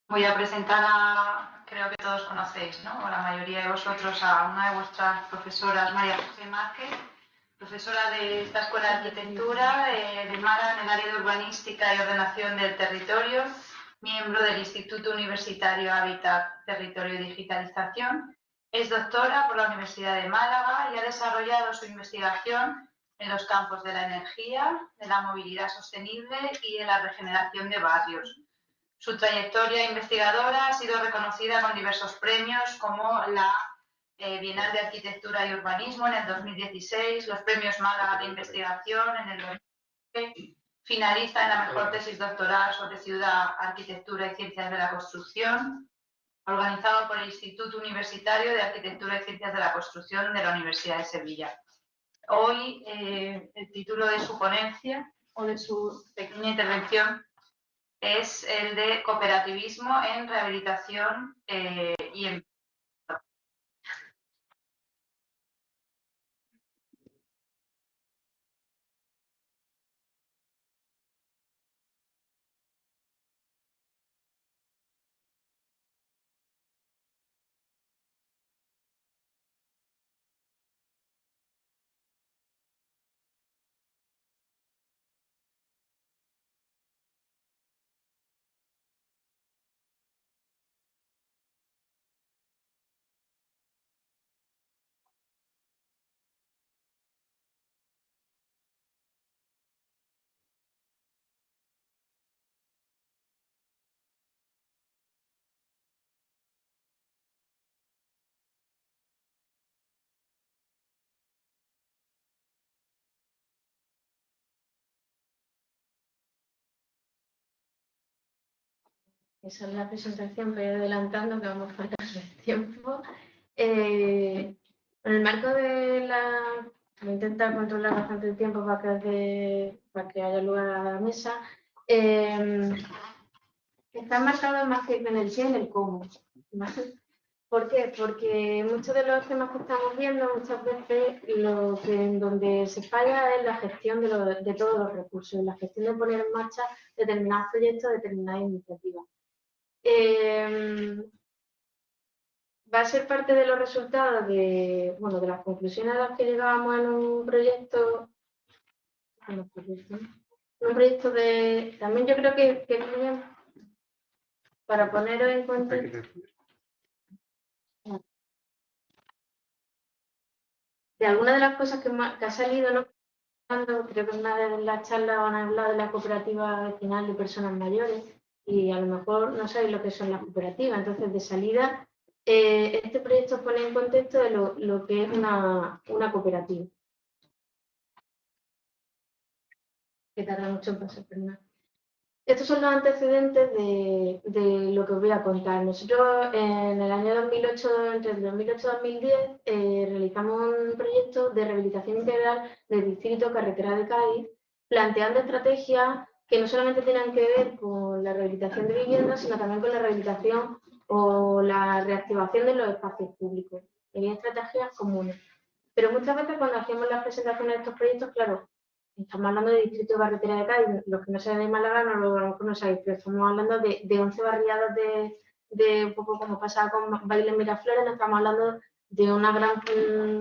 Voy a presentar creo que todos conocéis, ¿no? O la mayoría de vosotros, a una de vuestras profesoras, María José Márquez, profesora de esta Escuela de Arquitectura de Málaga en el área de Urbanística y Ordenación del Territorio, miembro del Instituto Universitario Hábitat, Territorio y Digitalización. Es doctora por la Universidad de Málaga y ha desarrollado su investigación en los campos de la energía, de la movilidad sostenible y de la regeneración de barrios. Su trayectoria investigadora ha sido reconocida con diversos premios como la Bienal de Arquitectura y Urbanismo en el 2016, los premios Málaga de Investigación en el 2020, finalista en la mejor tesis doctoral sobre ciudad, arquitectura y ciencias de la construcción, organizado por el Instituto Universitario de Arquitectura y Ciencias de la Construcción de la Universidad de Sevilla. Hoy el título de su ponencia o de su pequeña intervención es el de cooperativismo en rehabilitación y en... Esa es la presentación, voy adelantando que vamos a faltar de tiempo. En el marco de la... Voy a intentar controlar bastante el tiempo para que haya lugar a la mesa. Está marcado más que en el qué, en el cómo. ¿Por qué? Porque muchos de los temas que estamos viendo, muchas veces en donde se falla es la gestión de todos los recursos, la gestión de poner en marcha determinados proyectos, determinadas iniciativas. Va a ser parte de los resultados de las conclusiones a las que llegábamos en un proyecto, también yo creo que bien, para poneros en contexto, de algunas de las cosas que ha salido, ¿no? Creo que en una de las charlas van a hablar de la cooperativa vecinal de personas mayores y a lo mejor no sabéis lo que son las cooperativas. Entonces, de salida, este proyecto pone en contexto de lo que es una cooperativa. Que tarda mucho en pasar, perdón. Estos son los antecedentes de lo que os voy a contar. Nosotros en el año 2008, entre el 2008 y 2010, realizamos un proyecto de rehabilitación integral del distrito Carretera de Cádiz, planteando estrategias que no solamente tienen que ver con la rehabilitación de viviendas, sino también con la rehabilitación o la reactivación de los espacios públicos. Había estrategias comunes. Pero muchas veces cuando hacíamos las presentaciones de estos proyectos, claro, estamos hablando de distrito de Carretera de Cádiz, los que no sean de Málaga a lo mejor no sabéis, pero estamos hablando de 11 barriadas de un poco como pasaba con Baile Miraflores, no estamos hablando de una gran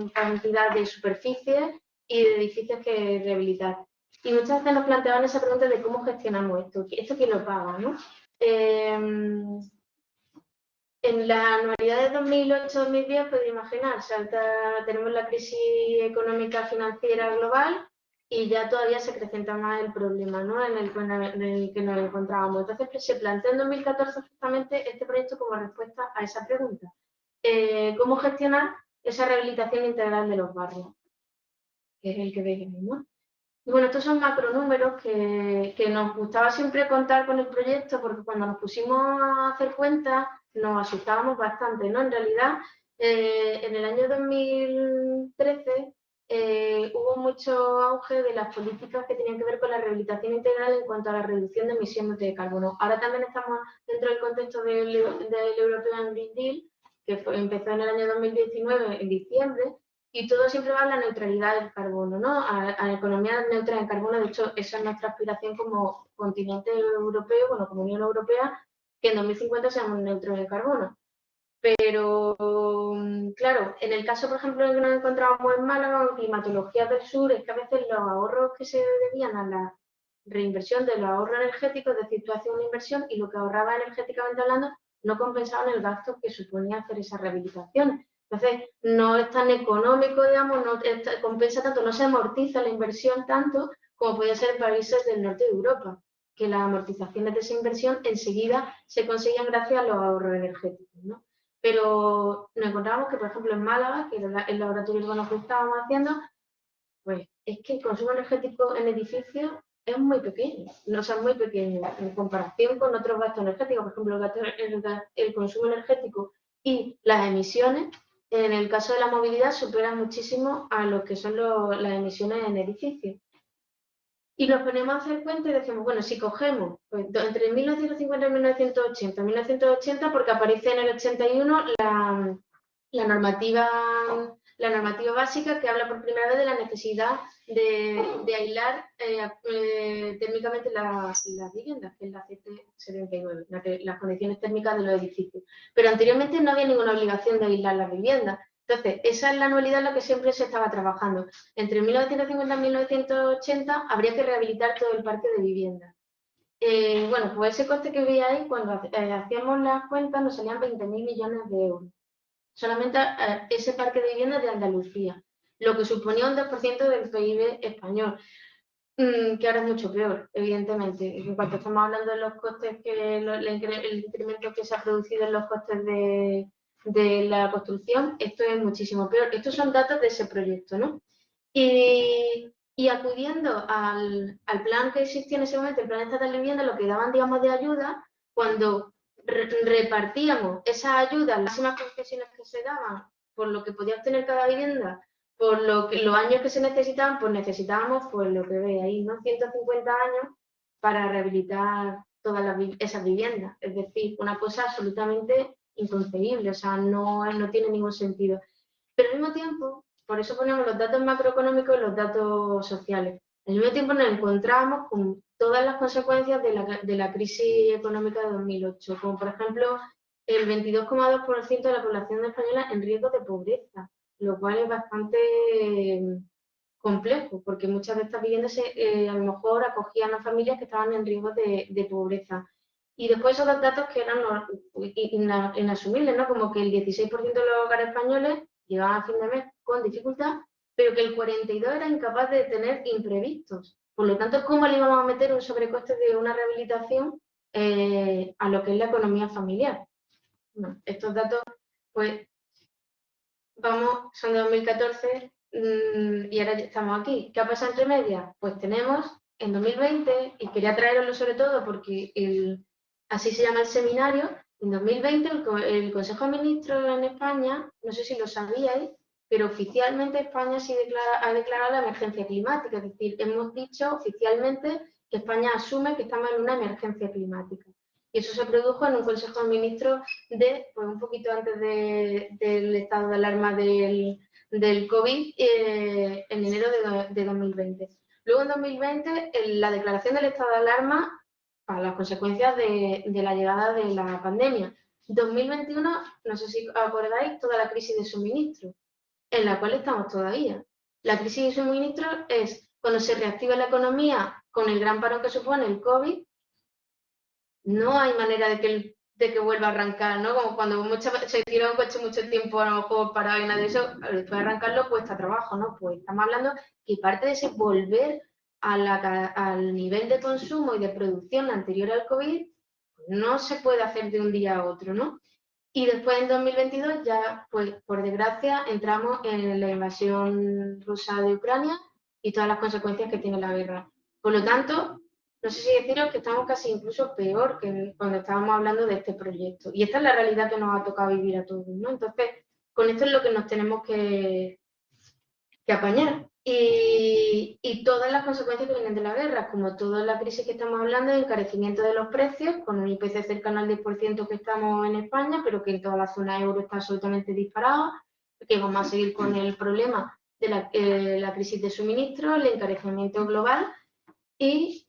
cantidad de superficies y de edificios que rehabilitar. Y muchas veces nos planteaban esa pregunta de cómo gestionamos esto quién lo paga, ¿no? En la anualidad de 2008-2010, podéis imaginar, tenemos la crisis económica financiera global y ya todavía se acrecenta más el problema, ¿no? en el que nos encontrábamos. Entonces, pues, se planteó en 2014 justamente este proyecto como respuesta a esa pregunta. ¿Cómo gestionar esa rehabilitación integral de los barrios? Que es el que veis aquí, ¿no? Y bueno, estos son macronúmeros que nos gustaba siempre contar con el proyecto porque cuando nos pusimos a hacer cuentas nos asustábamos bastante, ¿no? En realidad, en el año 2013 hubo mucho auge de las políticas que tenían que ver con la rehabilitación integral en cuanto a la reducción de emisiones de carbono. Ahora también estamos dentro del contexto del European Green Deal, que empezó en el año 2019, en diciembre, y todo siempre va a la neutralidad del carbono, ¿no? A la economía neutral en carbono. De hecho, esa es nuestra aspiración como continente europeo, bueno, como Unión Europea, que en 2050 seamos neutros de carbono. Pero, claro, en el caso, por ejemplo, que nos encontramos en Málaga, en climatología del sur, es que a veces los ahorros que se debían a la reinversión de los ahorros energéticos, es decir, tú hacías una inversión y lo que ahorraba energéticamente hablando no compensaban el gasto que suponía hacer esa rehabilitación. Entonces, no es tan económico, digamos, no compensa tanto, no se amortiza la inversión tanto como podía ser en países del norte de Europa, que las amortizaciones de esa inversión enseguida se conseguían gracias a los ahorros energéticos, ¿no? Pero nos encontramos que, por ejemplo, en Málaga, que era el laboratorio urbano que estábamos haciendo, pues es que el consumo energético en edificios es muy pequeño, no, o sea, muy pequeño en comparación con otros gastos energéticos, por ejemplo, el consumo energético y las emisiones, en el caso de la movilidad, superan muchísimo a lo que son las emisiones en edificios. Y nos ponemos a hacer cuenta y decimos, bueno, si cogemos pues, entre 1950 y 1980, porque aparece en el 81 la normativa, la normativa básica que habla por primera vez de la necesidad de aislar térmicamente las viviendas, que es la CT79, las condiciones térmicas de los edificios. Pero anteriormente no había ninguna obligación de aislar las viviendas. Entonces, esa es la anualidad en la que siempre se estaba trabajando. Entre 1950 y 1980 habría que rehabilitar todo el parque de viviendas. Bueno, pues ese coste que veíais, cuando hacíamos las cuentas, nos salían 20.000 millones de euros. Solamente ese parque de viviendas de Andalucía, lo que suponía un 2% del PIB español, que ahora es mucho peor, evidentemente. En cuanto estamos hablando de los costes, el incremento que se ha producido en los costes de la construcción, esto es muchísimo peor. Estos son datos de ese proyecto, ¿no? Y acudiendo al plan que existía en ese momento, el plan estatal de vivienda, lo que daban, digamos, de ayuda, cuando repartíamos esas ayudas, las máximas concesiones que se daban, por lo que podía obtener cada vivienda, por lo que los años que se necesitaban, pues necesitábamos, pues lo que ve ahí, ¿no? 150 años para rehabilitar todas esas viviendas. Es decir, una cosa absolutamente inconcebible, o sea, no tiene ningún sentido. Pero al mismo tiempo, por eso ponemos los datos macroeconómicos y los datos sociales. Al mismo tiempo nos encontramos con todas las consecuencias de la crisis económica de 2008, como por ejemplo el 22,2% de la población española en riesgo de pobreza, lo cual es bastante complejo, porque muchas de estas viviendas a lo mejor acogían a familias que estaban en riesgo de pobreza. Y después esos dos datos que eran inasumibles, ¿no? Como que el 16% de los hogares españoles llegaban a fin de mes con dificultad, pero que el 42% era incapaz de tener imprevistos. Por lo tanto, ¿cómo le íbamos a meter un sobrecoste de una rehabilitación a lo que es la economía familiar? Bueno, estos datos, pues, son de 2014 y ahora ya estamos aquí. ¿Qué ha pasado entre medias? Pues tenemos en 2020, y quería traeroslo sobre todo porque así se llama el seminario, en 2020 el Consejo de Ministros en España, no sé si lo sabíais, pero oficialmente España sí ha declarado la emergencia climática, es decir, hemos dicho oficialmente que España asume que estamos en una emergencia climática. Y eso se produjo en un Consejo de Ministros pues un poquito antes del estado de alarma del COVID, en enero de 2020. Luego en 2020, la declaración del estado de alarma para las consecuencias de la llegada de la pandemia. 2021, no sé si os acordáis, toda la crisis de suministro, en la cual estamos todavía. La crisis de suministro es cuando se reactiva la economía con el gran parón que supone el COVID, no hay manera de que vuelva a arrancar, ¿no? Como cuando se tira un coche mucho tiempo a lo mejor parado y nada de eso, después de arrancarlo cuesta trabajo, ¿no? Pues estamos hablando que parte de ese volver al nivel de consumo y de producción anterior al COVID no se puede hacer de un día a otro, ¿no? Y después en 2022 ya, pues por desgracia, entramos en la invasión rusa de Ucrania y todas las consecuencias que tiene la guerra. Por lo tanto, no sé si deciros que estamos casi incluso peor que cuando estábamos hablando de este proyecto. Y esta es la realidad que nos ha tocado vivir a todos, ¿no? Entonces, con esto es lo que nos tenemos que apañar. Y todas las consecuencias que vienen de la guerra, como toda la crisis que estamos hablando, de encarecimiento de los precios, con un IPC cercano al 10% que estamos en España, pero que en toda la zona euro está absolutamente disparado, que vamos a seguir con el problema de la crisis de suministro, el encarecimiento global y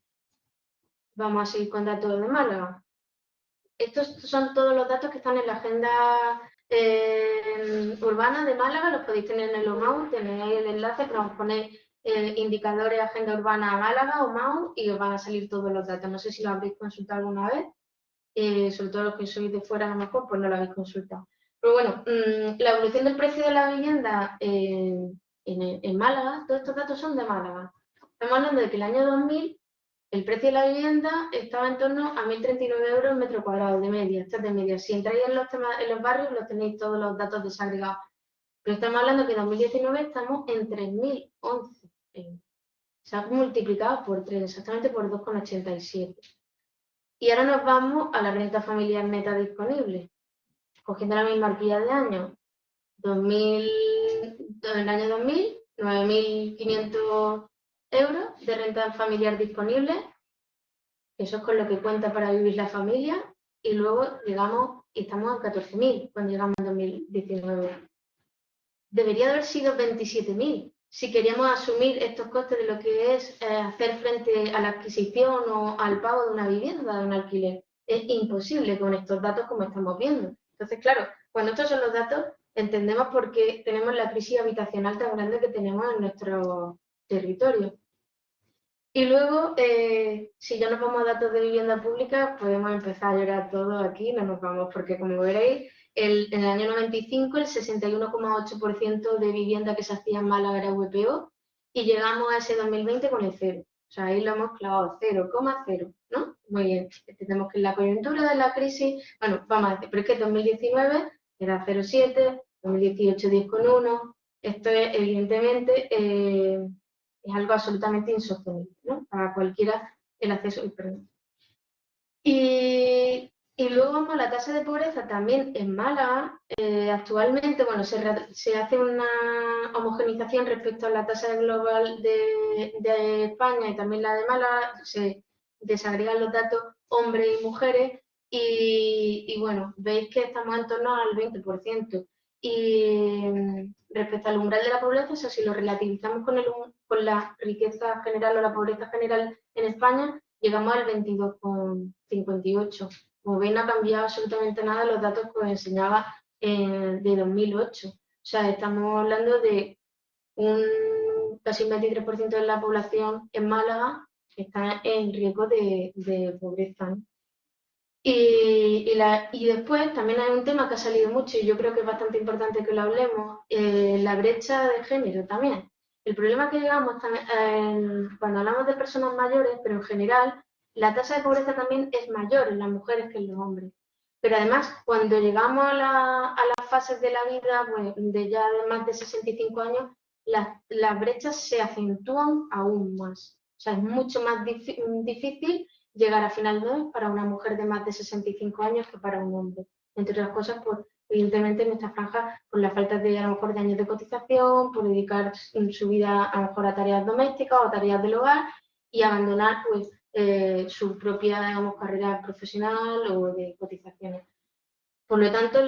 vamos a seguir con datos de Málaga. estos son todos los datos que están en la agenda urbana de Málaga, los podéis tener en el OMAU, tenéis ahí el enlace, pero os ponéis indicadores Agenda Urbana Málaga o MAU y os van a salir todos los datos. No sé si lo habréis consultado alguna vez, sobre todo los que sois de fuera a lo mejor, pues no lo habéis consultado. Pero bueno, la evolución del precio de la vivienda en Málaga, todos estos datos son de Málaga. Estamos hablando de que el año 2000 el precio de la vivienda estaba en torno a 1.039 euros el metro cuadrado de media, esta es de media. Si entráis en los barrios, los tenéis todos los datos desagregados. Pero estamos hablando que en 2019 estamos en 3.011 euros. Se ha multiplicado por 3, exactamente por 2,87. Y ahora nos vamos a la renta familiar neta disponible. Cogiendo la misma horquilla de año, en el año 2000, 9.500 euros de renta familiar disponible. Eso es con lo que cuenta para vivir la familia. Y luego llegamos y estamos en 14.000 cuando llegamos en 2019. Debería de haber sido 27.000 si queríamos asumir estos costes de lo que es hacer frente a la adquisición o al pago de una vivienda, de un alquiler. Es imposible con estos datos como estamos viendo. Entonces, claro, cuando estos son los datos, entendemos por qué tenemos la crisis habitacional tan grande que tenemos en nuestro territorio. Y luego, si ya nos vamos a datos de vivienda pública, podemos empezar a llorar todos aquí, no nos vamos, porque como veréis, en el año 95 el 61,8% de vivienda que se hacía en Málaga era VPO y llegamos a ese 2020 con el 0. O sea, ahí lo hemos clavado, 0,0, ¿no? Muy bien, entendemos que en la coyuntura de la crisis, bueno, vamos a decir, pero es que 2019 era 0,7, 2018 10,1, esto es evidentemente es algo absolutamente insostenible, ¿no? Para cualquiera el acceso al perdón. Y luego vamos a la tasa de pobreza también en Málaga. Actualmente, bueno, se hace una homogenización respecto a la tasa global de España y también la de Málaga. Se desagregan los datos hombres y mujeres y bueno, veis que estamos en torno al 20%. Y respecto al umbral de la pobreza, o sea, si lo relativizamos con la riqueza general o la pobreza general en España, llegamos al 22,58. Como veis, no ha cambiado absolutamente nada los datos que os enseñaba de 2008. O sea, estamos hablando de casi un 23% de la población en Málaga que está en riesgo de pobreza, ¿no? Y después también hay un tema que ha salido mucho y yo creo que es bastante importante que lo hablemos, la brecha de género también. El problema que llegamos cuando hablamos de personas mayores, pero en general, la tasa de pobreza también es mayor en las mujeres que en los hombres. Pero además, cuando llegamos a las fases de la vida, pues, de ya de más de 65 años, las brechas se acentúan aún más. O sea, es mucho más difícil llegar a final de mes para una mujer de más de 65 años que para un hombre. Entre otras cosas, pues evidentemente en esta franja, por la falta de a lo mejor de años de cotización, por dedicar su vida a lo mejor a tareas domésticas o tareas del hogar y abandonar pues su propia, digamos, carrera profesional o de cotizaciones. Por lo tanto,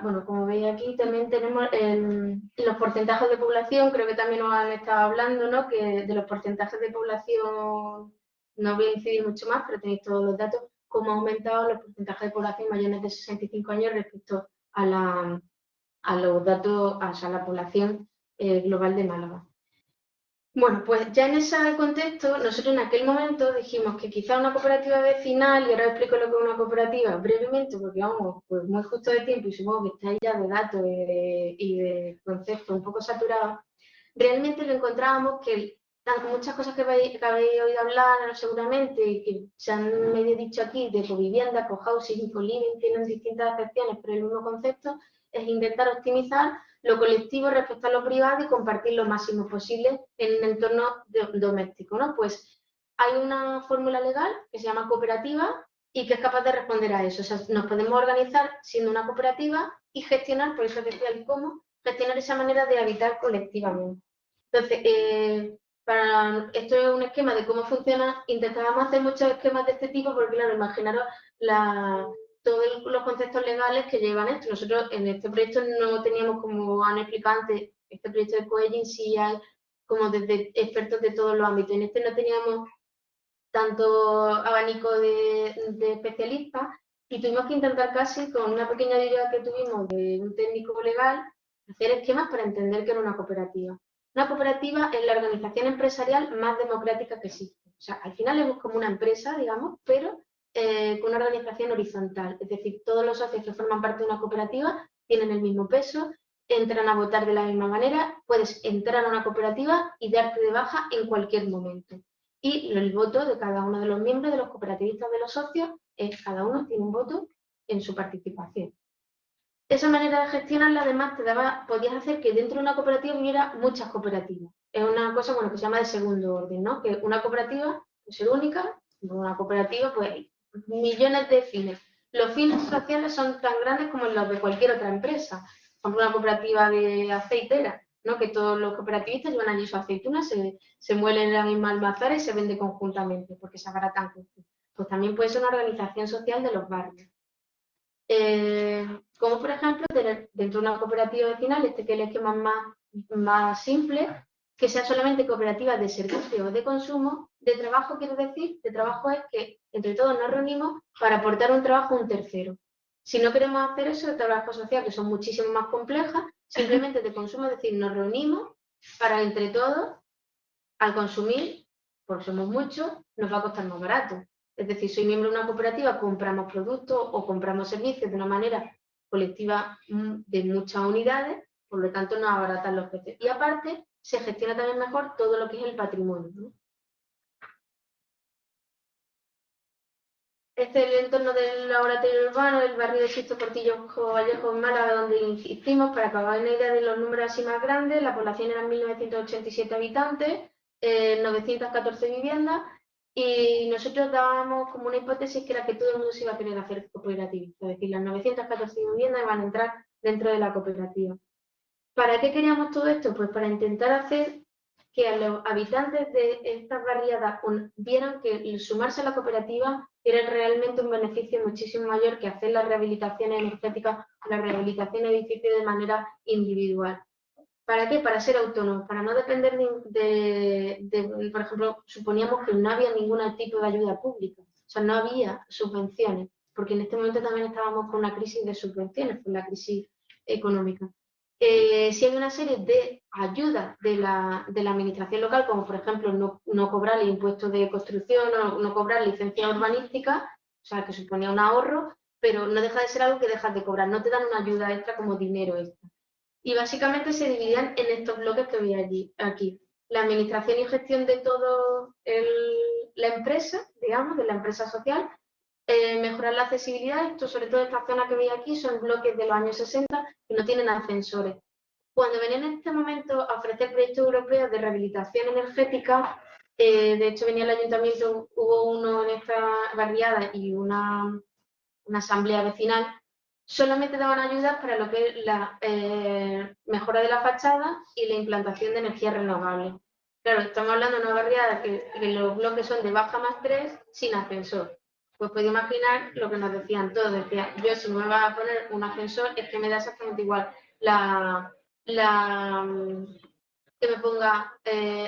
bueno, como veis aquí también tenemos los porcentajes de población, creo que también nos han estado hablando, ¿no? Que de los porcentajes de población no voy a incidir mucho más, pero tenéis todos los datos, cómo ha aumentado los porcentajes de población mayores de 65 años respecto a los datos, a la población global de Málaga. Bueno, pues ya en ese contexto, nosotros en aquel momento dijimos que quizá una cooperativa vecinal, y ahora os explico lo que es una cooperativa brevemente, porque vamos, pues muy justo de tiempo y supongo que estáis ya de datos y de conceptos un poco saturados, realmente lo encontrábamos que muchas cosas que habéis oído hablar seguramente y que se han medio dicho aquí de covivienda, cohousing, co-living, tienen distintas acepciones, pero el mismo concepto es intentar optimizar lo colectivo respecto a lo privado y compartir lo máximo posible en un entorno doméstico, ¿no? Pues hay una fórmula legal que se llama cooperativa y que es capaz de responder a eso. O sea, nos podemos organizar siendo una cooperativa y gestionar, por eso decía el cómo, gestionar esa manera de habitar colectivamente. Entonces, esto es un esquema de cómo funciona. Intentábamos hacer muchos esquemas de este tipo porque, claro, imaginaros todos los conceptos legales que llevan esto. Nosotros en este proyecto no teníamos, como han explicado antes, este proyecto de Coegin sí hay como desde expertos de todos los ámbitos. En este no teníamos tanto abanico de especialistas y tuvimos que intentar casi, con una pequeña ayuda que tuvimos de un técnico legal, hacer esquemas para entender qué era una cooperativa. Una cooperativa es la organización empresarial más democrática que existe. O sea, al final es como una empresa, digamos, pero con una organización horizontal. Es decir, todos los socios que forman parte de una cooperativa tienen el mismo peso, entran a votar de la misma manera, puedes entrar a una cooperativa y darte de baja en cualquier momento. Y el voto de cada uno de los miembros, de los cooperativistas, de los socios, cada uno tiene un voto en su participación. Esa manera de gestionarla además podías hacer que dentro de una cooperativa hubiera muchas cooperativas. Es una cosa que se llama de segundo orden, ¿no? Que una cooperativa puede ser única, una cooperativa pues hay millones de fines. Los fines sociales son tan grandes como los de cualquier otra empresa. Por ejemplo, una cooperativa de aceitera, ¿no? Que todos los cooperativistas llevan allí su aceituna, se muelen en la misma almazara y se vende conjuntamente porque se abaratan costes. Pues también puede ser una organización social de los barrios. Como por ejemplo tener dentro de una cooperativa vecinal, que es el esquema más simple, que sea solamente cooperativas de servicio o de consumo. De trabajo, quiero decir, de trabajo es que entre todos nos reunimos para aportar un trabajo a un tercero. Si no queremos hacer eso de trabajo social, que son muchísimo más complejas, simplemente de consumo, es decir, nos reunimos para entre todos, al consumir, porque somos muchos, nos va a costar más barato. Es decir, soy miembro de una cooperativa, compramos productos o compramos servicios de una manera colectiva de muchas unidades, por lo tanto nos abaratan los precios. Y aparte, se gestiona también mejor todo lo que es el patrimonio, ¿no? Este es el entorno del laboratorio urbano del barrio de Sisto Portillo Vallejo, en Málaga, donde hicimos, para acabar una idea de los números así más grandes, la población eran 1.987 habitantes, 914 viviendas, y nosotros dábamos como una hipótesis que era que todo el mundo se iba a querer hacer cooperativista, es decir, las 914 viviendas iban a entrar dentro de la cooperativa. ¿Para qué queríamos todo esto? Pues para intentar hacer que a los habitantes de estas barriadas vieran que el sumarse a la cooperativa era realmente un beneficio muchísimo mayor que hacer las rehabilitaciones energéticas o la rehabilitación de edificios de manera individual. ¿Para qué? Para ser autónomos, para no depender por ejemplo, suponíamos que no había ningún tipo de ayuda pública, o sea, no había subvenciones, porque en este momento también estábamos con una crisis de subvenciones, con la crisis económica. Sí hay una serie de ayudas de la administración local, como por ejemplo no cobrar el impuesto de construcción, no cobrar licencia urbanística, o sea, que suponía un ahorro, pero no deja de ser algo que dejas de cobrar, no te dan una ayuda extra como dinero extra. Y básicamente se dividían en estos bloques que veis aquí. La administración y gestión de toda la empresa, digamos, de la empresa social, mejorar la accesibilidad. Esto, sobre todo esta zona que veis aquí, son bloques de los años 60 que no tienen ascensores. Cuando venían en este momento a ofrecer proyectos europeos de rehabilitación energética, de hecho venía el ayuntamiento, hubo uno en esta barriada y una asamblea vecinal, solamente daban ayudas para lo que es la mejora de la fachada y la implantación de energías renovables. Claro, estamos hablando de una barriada que los bloques son de baja más 3 sin ascensor. Pues podéis imaginar lo que nos decían todos. Decían, yo si me va a poner un ascensor es que me da exactamente igual que me ponga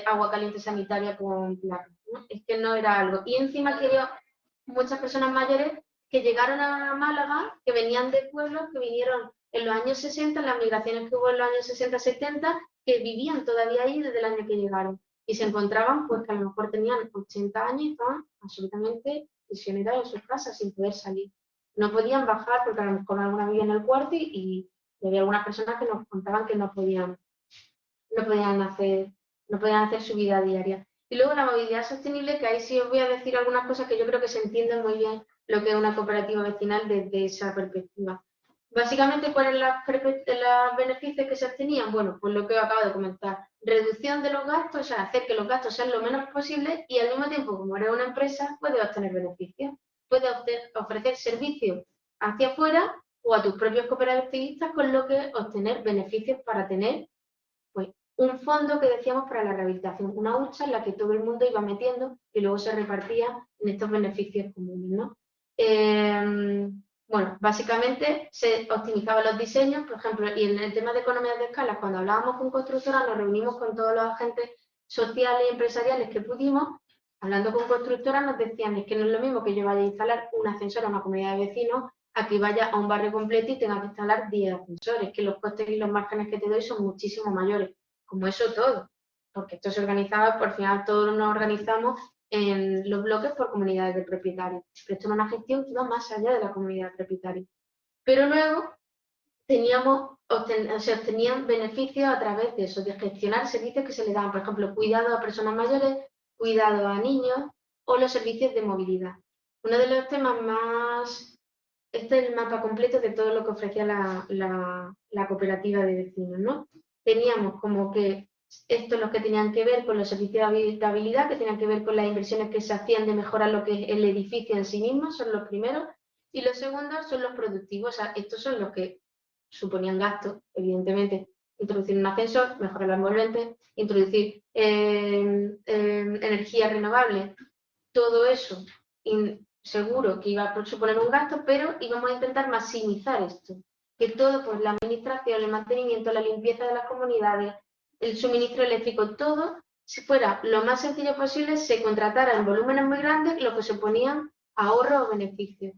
agua caliente sanitaria con placas, ¿no? Es que no era algo. Y encima que yo, muchas personas mayores que llegaron a Málaga, que venían de pueblos, que vinieron en los años 60, en las migraciones que hubo en los años 60-70, que vivían todavía ahí desde el año que llegaron. Y se encontraban, pues, que a lo mejor tenían 80 años y estaban absolutamente prisioneros en sus casas sin poder salir. No podían bajar porque a lo mejor alguna vivía en el cuarto y había algunas personas que nos contaban que no podían hacer su vida diaria. Y luego la movilidad sostenible, que ahí sí os voy a decir algunas cosas que yo creo que se entienden muy bien lo que es una cooperativa vecinal desde esa perspectiva. Básicamente, ¿cuáles son los beneficios que se obtenían? Bueno, pues lo que os acabo de comentar. Reducción de los gastos, o sea, hacer que los gastos sean lo menos posible y al mismo tiempo, como eres una empresa, puedes obtener beneficios. Puedes ofrecer servicios hacia afuera o a tus propios cooperativistas, con lo que obtener beneficios para tener pues un fondo que decíamos para la rehabilitación, una hucha en la que todo el mundo iba metiendo y luego se repartía en estos beneficios comunes, ¿no? Bueno, básicamente se optimizaban los diseños, por ejemplo, y en el tema de economías de escala, cuando hablábamos con constructoras, nos reunimos con todos los agentes sociales y empresariales que pudimos hablando con constructoras nos decían, es que no es lo mismo que yo vaya a instalar un ascensor a una comunidad de vecinos a que vaya a un barrio completo y tenga que instalar 10 ascensores, que los costes y los márgenes que te doy son muchísimo mayores, como eso todo, porque esto se organizaba, por final todos nos organizamos en los bloques por comunidades de propietarios, pero esto era una gestión que iba más allá de la comunidad de propietarios. Pero luego se obtenían beneficios a través de eso, de gestionar servicios que se le daban, por ejemplo, cuidado a personas mayores, cuidado a niños o los servicios de movilidad. Uno de los temas más... Este es el mapa completo de todo lo que ofrecía la cooperativa de vecinos, ¿no? Teníamos como que estos los que tenían que ver con los servicios de habitabilidad, que tenían que ver con las inversiones que se hacían de mejorar lo que es el edificio en sí mismo, son los primeros, y los segundos son los productivos, o sea, estos son los que suponían gastos, evidentemente, introducir un ascensor, mejorar las envolventes, introducir energías renovables, todo eso seguro que iba a suponer un gasto, pero íbamos a intentar maximizar esto, que todo, pues la administración, el mantenimiento, la limpieza de las comunidades, el suministro eléctrico, todo, si fuera lo más sencillo posible, se contratara en volúmenes muy grandes, lo que suponían ahorro o beneficios.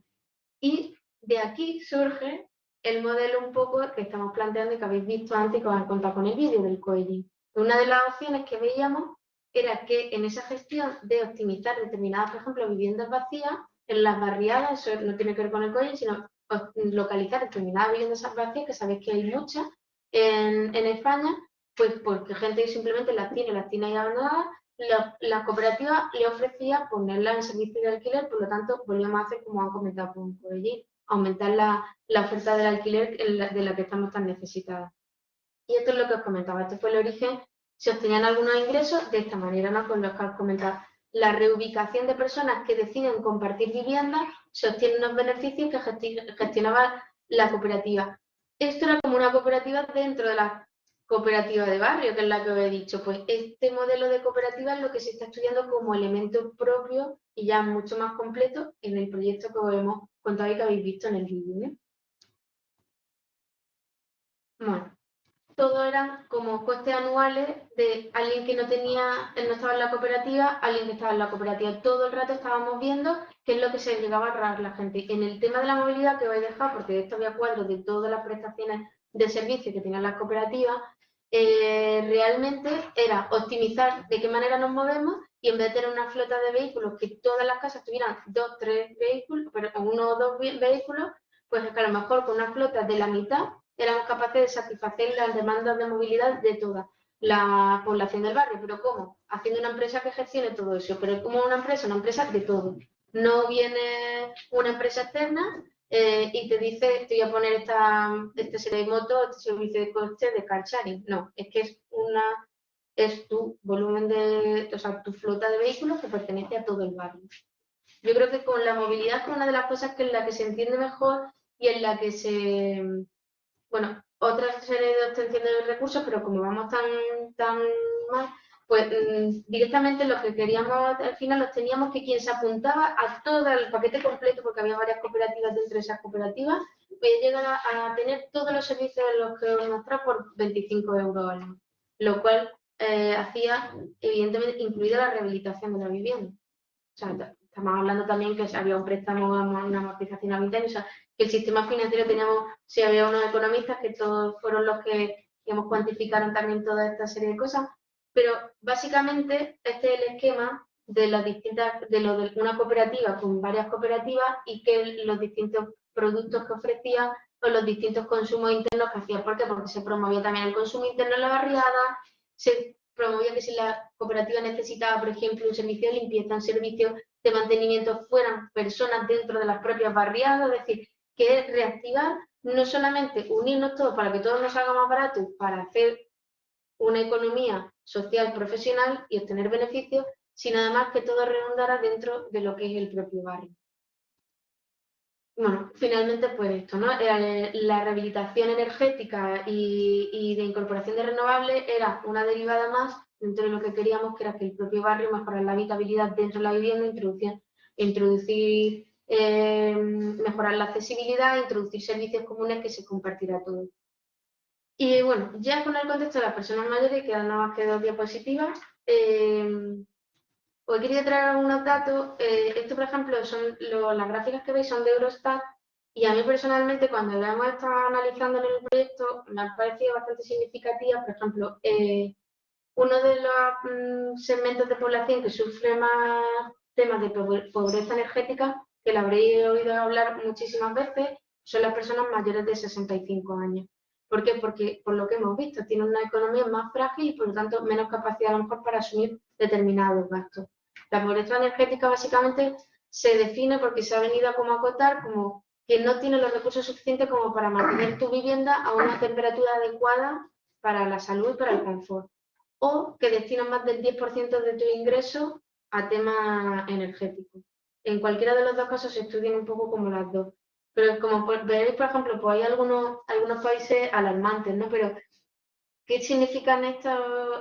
Y de aquí surge el modelo un poco que estamos planteando y que habéis visto antes y que os han contado con el vídeo del coello. Una de las opciones que veíamos era que en esa gestión de optimizar determinadas, por ejemplo, viviendas vacías, en las barriadas, eso no tiene que ver con el coello, sino localizar determinadas viviendas vacías, que sabéis que hay muchas en España, pues porque gente simplemente las tiene ahí abandonadas, la cooperativa le ofrecía ponerla en servicio de alquiler, por lo tanto, volvíamos a hacer como han comentado por allí, aumentar la oferta del alquiler de la que estamos tan necesitadas. Y esto es lo que os comentaba, este fue el origen, se obtenían algunos ingresos de esta manera, ¿no? Con los que os comentaba. La reubicación de personas que deciden compartir viviendas, se obtienen unos beneficios que gestionaba la cooperativa. Esto era como una cooperativa dentro de la cooperativa de barrio, que es la que os he dicho. Pues este modelo de cooperativa es lo que se está estudiando como elemento propio y ya mucho más completo en el proyecto que os hemos contado y que habéis visto en el vídeo, ¿eh? Bueno, todo eran como costes anuales de alguien que no estaba en la cooperativa, alguien que estaba en la cooperativa. Todo el rato estábamos viendo qué es lo que se llegaba a ahorrar la gente. En el tema de la movilidad que os he dejado, porque de esto había cuadros de todas las prestaciones de servicio que tenían las cooperativas, realmente era optimizar de qué manera nos movemos y en vez de tener una flota de vehículos que todas las casas tuvieran 2, 3 vehículos, pero uno o dos vehículos, pues es que a lo mejor con una flota de la mitad éramos capaces de satisfacer las demandas de movilidad de toda la población del barrio. ¿Pero cómo? Haciendo una empresa que gestione todo eso. Pero como una empresa de todo. No viene una empresa externa y te dice, te voy a poner esta serie de motos, este servicio de coche de car sharing. No, es que es tu volumen o sea, tu flota de vehículos que pertenece a todo el barrio. Yo creo que con la movilidad es una de las cosas que en la que se entiende mejor y en la que bueno, otra serie de obtención de recursos, pero como vamos tan mal, pues directamente lo que queríamos al final los teníamos que quien se apuntaba a todo el paquete completo, porque había varias cooperativas dentro de esas cooperativas, podía llegar a tener todos los servicios de los que os mostraba por 25 euros al mes, lo cual hacía, evidentemente, incluida la rehabilitación de la vivienda. O sea, estamos hablando también que había un préstamo, una amortización habitacional, o sea, que el sistema financiero teníamos, si había unos economistas que todos fueron los que, digamos, cuantificaron también toda esta serie de cosas, pero básicamente este es el esquema de las distintas, de lo de una cooperativa con varias cooperativas y que los distintos productos que ofrecía o los distintos consumos internos que hacía. ¿Por qué? Porque se promovía también el consumo interno en la barriada, se promovía que si la cooperativa necesitaba, por ejemplo, un servicio de limpieza, un servicio de mantenimiento, fueran personas dentro de las propias barriadas, es decir, que es reactivar, no solamente unirnos todos para que todo nos haga más barato, para hacer una economía social profesional y obtener beneficios, sino además que todo redundara dentro de lo que es el propio barrio. Bueno, finalmente pues esto, ¿no? La rehabilitación energética y de incorporación de renovables era una derivada más dentro de lo que queríamos, que era que el propio barrio mejorara la habitabilidad dentro de la vivienda, mejorar la accesibilidad, introducir servicios comunes que se compartirá todo. Y bueno, ya con el contexto de las personas mayores, quedan nada más que 2 diapositivas. Os he querido traer algunos datos. Esto, por ejemplo, son las gráficas que veis son de Eurostat y a mí personalmente cuando lo hemos estado analizando en el proyecto me han parecido bastante significativas. Por ejemplo, uno de los segmentos de población que sufre más temas de pobreza energética, que lo habréis oído hablar muchísimas veces, son las personas mayores de 65 años. ¿Por qué? Porque, por lo que hemos visto, tienen una economía más frágil y, por lo tanto, menos capacidad a lo mejor para asumir determinados gastos. La pobreza energética, básicamente, se define porque se ha venido a como acotar como que no tiene los recursos suficientes como para mantener tu vivienda a una temperatura adecuada para la salud y para el confort, o que destinan más del 10% de tu ingreso a temas energéticos. En cualquiera de los dos casos se estudian un poco como las dos. Pero como veréis, por ejemplo, pues hay algunos países alarmantes, ¿no? Pero, ¿qué significan estos,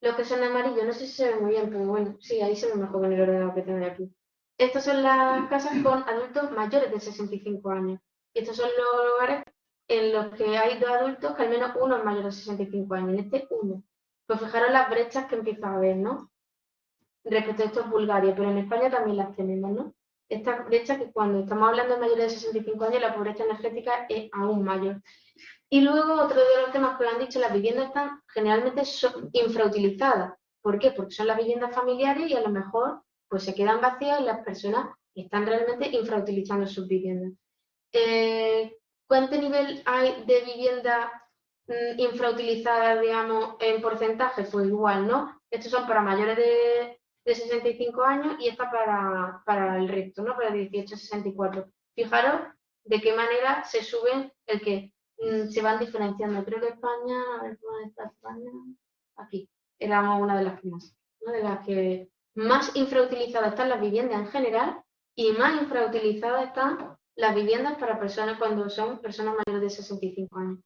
los que son amarillos? No sé si se ve muy bien, pero bueno, sí, ahí se ve mejor con el ordenador que tengo aquí. Estas son las casas con adultos mayores de 65 años. Y estos son los lugares en los que hay dos adultos que al menos uno es mayor de 65 años. En este, uno. Pues fijaros las brechas que empieza a haber, ¿no? Respecto a esto es Bulgaria, pero en España también las tenemos, ¿no? Esta brecha que cuando estamos hablando de mayores de 65 años, la pobreza energética es aún mayor. Y luego otro de los temas que han dicho, las viviendas están generalmente infrautilizadas. ¿Por qué? Porque son las viviendas familiares y a lo mejor pues se quedan vacías y las personas están realmente infrautilizando sus viviendas. ¿Cuánto nivel hay de vivienda infrautilizada, digamos, en porcentaje? Pues igual, ¿no? Estos son para mayores de 65 años y esta para el resto, ¿no? Para 18 a 64. Fijaros de qué manera se suben el que se van diferenciando. Creo que España, a ver dónde está España, aquí, éramos una de las que más, ¿no? De las que más infrautilizadas están las viviendas en general y más infrautilizadas están las viviendas para personas cuando son personas mayores de 65 años.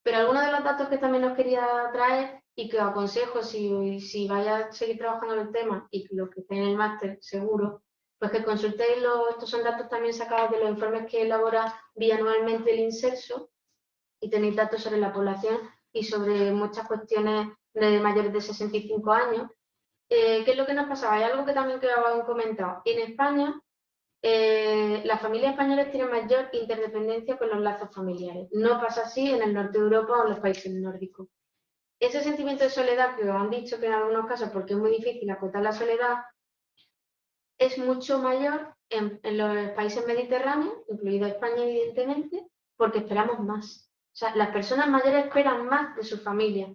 Pero algunos de los datos que también os quería traer y que os aconsejo si vais a seguir trabajando en el tema y los que estén en el máster seguro, pues que consultéis estos son datos también sacados de los informes que elabora bianualmente el INSERSO y tenéis datos sobre la población y sobre muchas cuestiones de mayores de 65 años. ¿Qué es lo que nos pasaba? Hay algo que también que os han comentado. En España, las familias españolas tienen mayor interdependencia con los lazos familiares. No pasa así en el norte de Europa o en los países nórdicos. Ese sentimiento de soledad que os han dicho que en algunos casos, porque es muy difícil acotar la soledad, es mucho mayor en los países mediterráneos, incluido España evidentemente, porque esperamos más. O sea, las personas mayores esperan más de su familia.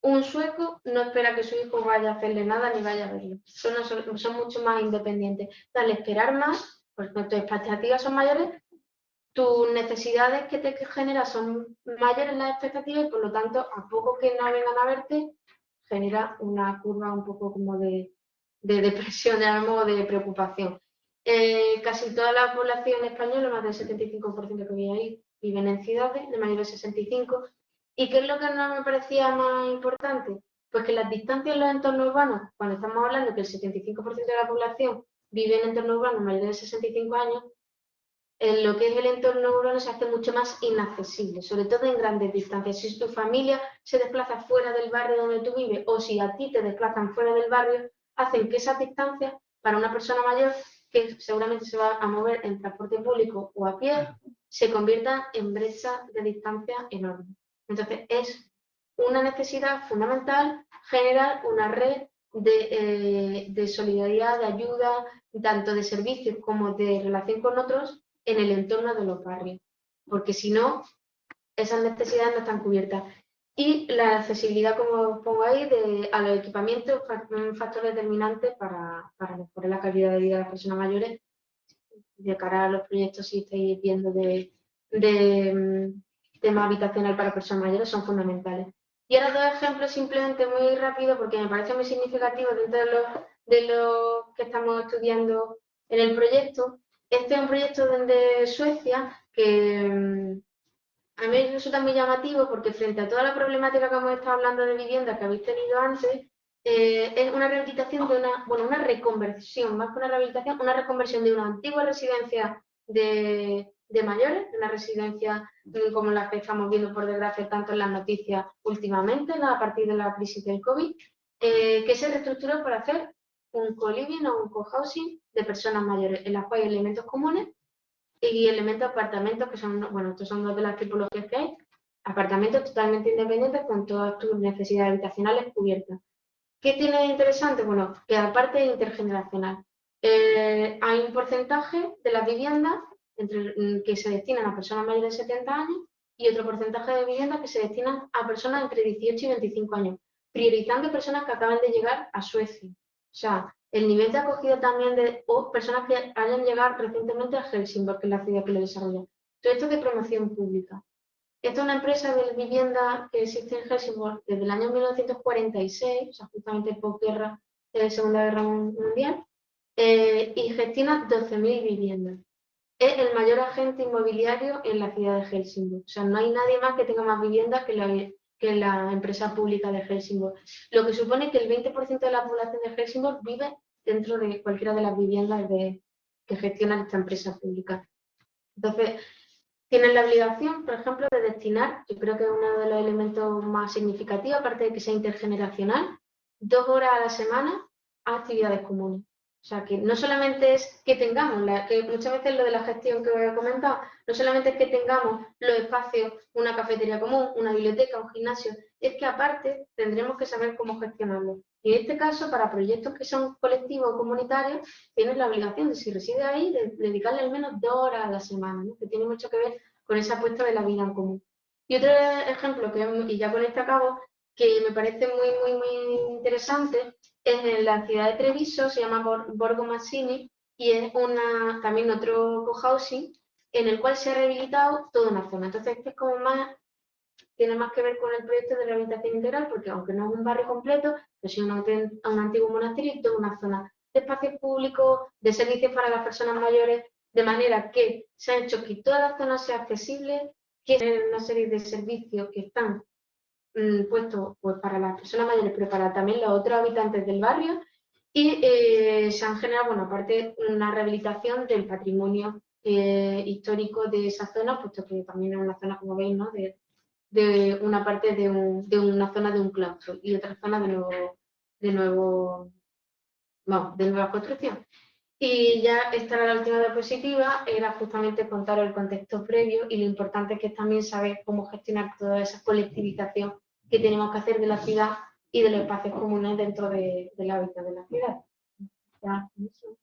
Un sueco no espera que su hijo vaya a hacerle nada ni vaya a verlo. Son mucho más independientes. Al esperar más, pues tus expectativas son mayores, tus necesidades que te generas son mayores las expectativas y por lo tanto, a poco que no vengan a verte, genera una curva un poco como de depresión, digamos, de preocupación. Casi toda la población española, más del 75% que veía ahí, viven en ciudades de mayores de 65. ¿Y qué es lo que no me parecía más importante? Pues que las distancias en los entornos urbanos, cuando estamos hablando que el 75% de la población vive en entornos urbanos mayores de 65 años, en lo que es el entorno urbano se hace mucho más inaccesible, sobre todo en grandes distancias. Si tu familia se desplaza fuera del barrio donde tú vives o si a ti te desplazan fuera del barrio, hacen que esas distancias para una persona mayor que seguramente se va a mover en transporte público o a pie, se conviertan en brechas de distancia enormes. Entonces es una necesidad fundamental generar una red de solidaridad, de ayuda, tanto de servicios como de relación con otros, en el entorno de los barrios, porque si no, esas necesidades no están cubiertas. Y la accesibilidad, como pongo ahí, a los equipamientos, un factor determinante para mejorar la calidad de vida de las personas mayores de cara a los proyectos si estáis viendo de tema habitacional para personas mayores son fundamentales. Y ahora dos ejemplos simplemente muy rápido porque me parece muy significativo dentro de lo que estamos estudiando en el proyecto. Este es un proyecto de Suecia que a mí me resulta muy llamativo porque frente a toda la problemática que hemos estado hablando de vivienda que habéis tenido antes, es una rehabilitación de una reconversión, más que una rehabilitación, una reconversión de una antigua residencia de mayores, una residencia como la que estamos viendo por desgracia tanto en las noticias últimamente, a partir de la crisis del COVID, que se reestructuró para hacer un co-living o un co-housing de personas mayores, en las cuales hay elementos comunes y elementos apartamentos, que son, bueno, estos son dos de las tipologías que hay, apartamentos totalmente independientes con todas tus necesidades habitacionales cubiertas. ¿Qué tiene de interesante? Bueno, que aparte es intergeneracional. Hay un porcentaje de las viviendas que se destinan a personas mayores de 70 años y otro porcentaje de viviendas que se destinan a personas entre 18 y 25 años, priorizando personas que acaban de llegar a Suecia. O sea, el nivel de acogida también de personas que hayan llegado recientemente a Helsingborg, que es la ciudad que lo desarrolla. Todo esto de promoción pública. Esta es una empresa de vivienda que existe en Helsingborg desde el año 1946, o sea, justamente posguerra de la Segunda Guerra Mundial, y gestiona 12.000 viviendas. Es el mayor agente inmobiliario en la ciudad de Helsingborg. O sea, no hay nadie más que tenga más viviendas que la empresa pública de Helsingborg. Lo que supone que el 20% de la población de Helsingborg vive dentro de cualquiera de las viviendas que gestiona esta empresa pública. Entonces, tienen la obligación, por ejemplo, de destinar, yo creo que es uno de los elementos más significativos, aparte de que sea intergeneracional, 2 horas a la semana a actividades comunes. O sea, que no solamente es que tengamos, que muchas veces lo de la gestión que os he comentado, no solamente es que tengamos los espacios, una cafetería común, una biblioteca, un gimnasio, es que aparte tendremos que saber cómo gestionarlo. Y en este caso, para proyectos que son colectivos o comunitarios, tienes la obligación de, si reside ahí, de dedicarle al menos 2 horas a la semana, ¿no? Que tiene mucho que ver con esa apuesta de la vida en común. Y otro ejemplo, y ya con este acabo, que me parece muy interesante, es en la ciudad de Treviso, se llama Borgo Mazzini, y es también otro cohousing en el cual se ha rehabilitado toda una zona. Entonces, este es como tiene más que ver con el proyecto de rehabilitación integral, porque aunque no es un barrio completo, es un antiguo monasterio y toda una zona de espacios públicos, de servicios para las personas mayores, de manera que se ha hecho que toda la zona sea accesible, que hay una serie de servicios que están puestos pues, para las personas mayores, pero para también los otros habitantes del barrio, y se han generado, bueno, aparte, una rehabilitación del patrimonio histórico de esa zona, puesto que también es una zona, como veis, ¿no? de una parte de una zona de un claustro y otra zona de nueva construcción. Y ya esta era la última diapositiva, era justamente contar el contexto previo y lo importante que es también saber cómo gestionar toda esa colectivización que tenemos que hacer de la ciudad y de los espacios comunes dentro del hábitat de la ciudad. Ya, eso.